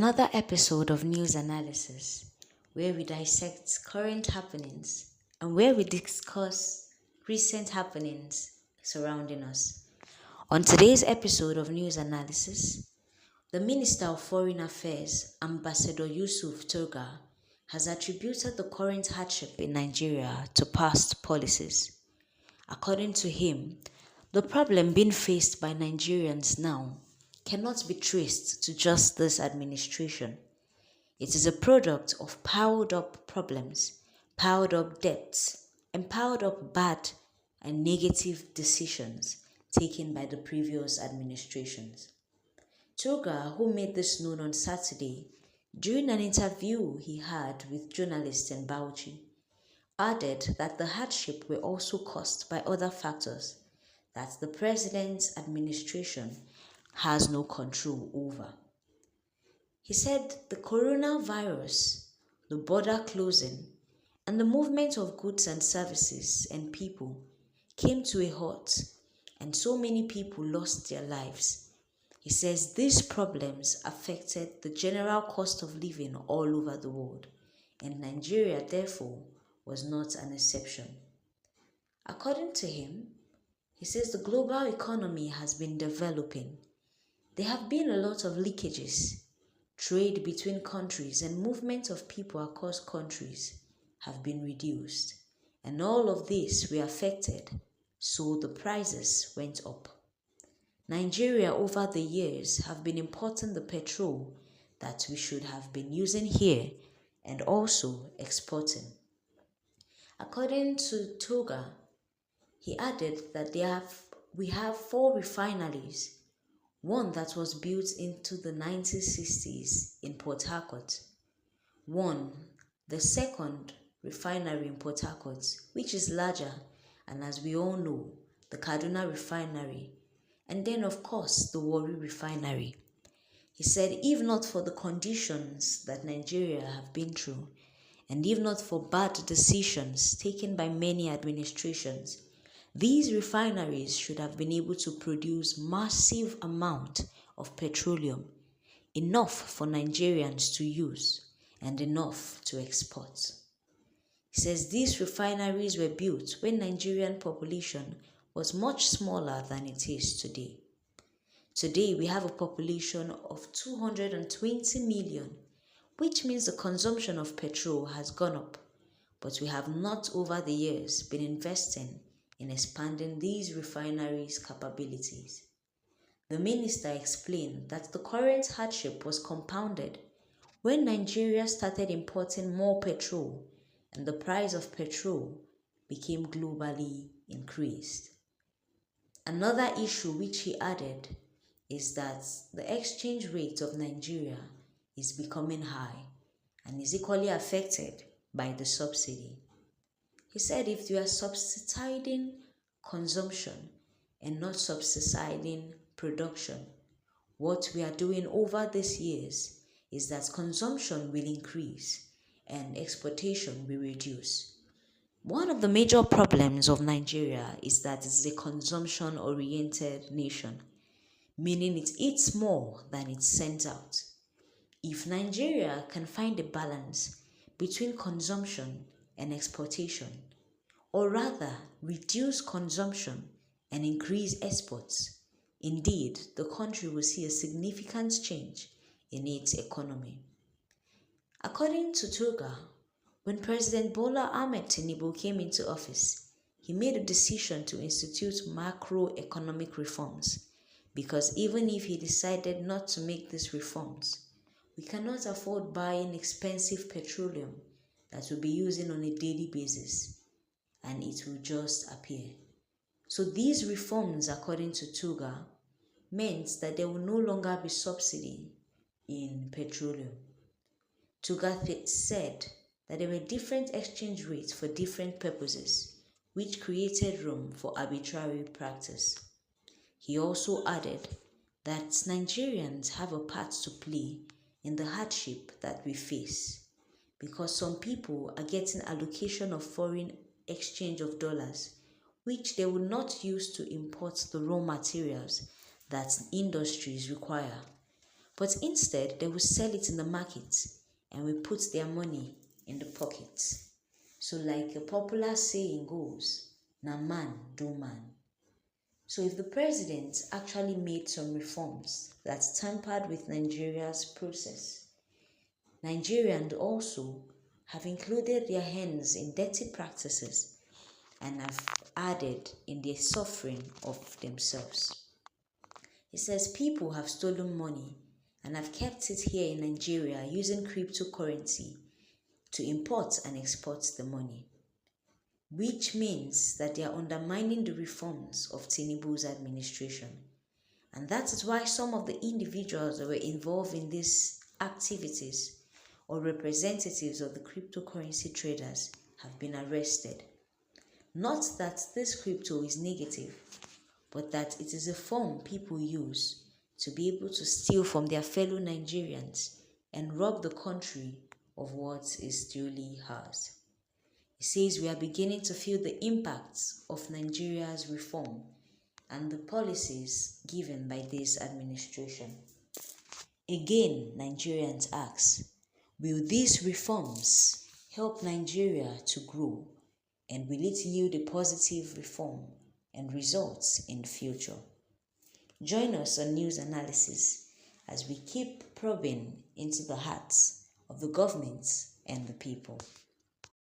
another episode of News Analysis, where we dissect current happenings and where we discuss recent happenings surrounding us. On today's episode of News Analysis, the Minister of Foreign Affairs, Ambassador Yusuf Tuggar, has attributed the current hardship in Nigeria to past policies. According to him, the problem being faced by Nigerians now cannot be traced to just this administration. It is a product of piled up problems, piled up debts, and piled up bad and negative decisions taken by the previous administrations. Tuggar, who made this known on Saturday during an interview he had with journalists in Bauchi, added that the hardship were also caused by other factors that the president's administration has no control over. He said the coronavirus, the border closing, and the movement of goods and services and people came to a halt, and so many people lost their lives. He says these problems affected the general cost of living all over the world, and Nigeria, therefore, was not an exception. According to him, he says the global economy has been developing. There have been a lot of leakages. Trade between countries and movement of people across countries have been reduced, and all of this were affected, so the prices went up. Nigeria over the years have been importing the petrol that we should have been using here and also exporting. According to Tuggar, he added that we have 4 refineries, one that was built into the 1960s in Port Harcourt, the second refinery in Port Harcourt, which is larger, and as we all know, the Kaduna refinery, and then of course the Warri refinery. He said if not for the conditions that Nigeria have been through, and if not for bad decisions taken by many administrations, these refineries should have been able to produce massive amount of petroleum, enough for Nigerians to use and enough to export. He says these refineries were built when Nigerian population was much smaller than it is today. Today we have a population of 220 million, which means the consumption of petrol has gone up, but we have not over the years been investing in expanding these refineries' capabilities. The minister explained that the current hardship was compounded when Nigeria started importing more petrol and the price of petrol became globally increased. Another issue which he added is that the exchange rate of Nigeria is becoming high and is equally affected by the subsidy. He said if you are subsidizing consumption and not subsidizing production, what we are doing over these years is that consumption will increase and exportation will reduce. One of the major problems of Nigeria is that it's a consumption-oriented nation, meaning it eats more than it sends out. If Nigeria can find a balance between consumption and exportation, or rather reduce consumption and increase exports, indeed the country will see a significant change in its economy. According to Tuggar, when President Bola Ahmed Tinubu came into office, he made a decision to institute macroeconomic reforms because even if he decided not to make these reforms, we cannot afford buying expensive petroleum that we'll be using on a daily basis, and it will just appear. So these reforms, according to Tuggar, meant that there will no longer be subsidy in petroleum. Tuggar said that there were different exchange rates for different purposes, which created room for arbitrary practice. He also added that Nigerians have a part to play in the hardship that we face, because some people are getting allocation of foreign exchange of dollars, which they will not use to import the raw materials that industries require. But instead, they will sell it in the market and will put their money in the pockets. So, like a popular saying goes, na man do man. So, if the president actually made some reforms that tampered with Nigeria's process, Nigerians also have included their hands in dirty practices and have added in their suffering of themselves. It says people have stolen money and have kept it here in Nigeria using cryptocurrency to import and export the money, which means that they are undermining the reforms of Tinubu's administration. And that is why some of the individuals that were involved in these activities or representatives of the cryptocurrency traders have been arrested. Not that this crypto is negative, but that it is a form people use to be able to steal from their fellow Nigerians and rob the country of what is duly ours. It says we are beginning to feel the impacts of Nigeria's reform and the policies given by this administration. Again, Nigerians ask, will these reforms help Nigeria to grow, and will it yield a positive reform and results in the future? Join us on News Analysis as we keep probing into the hearts of the government and the people.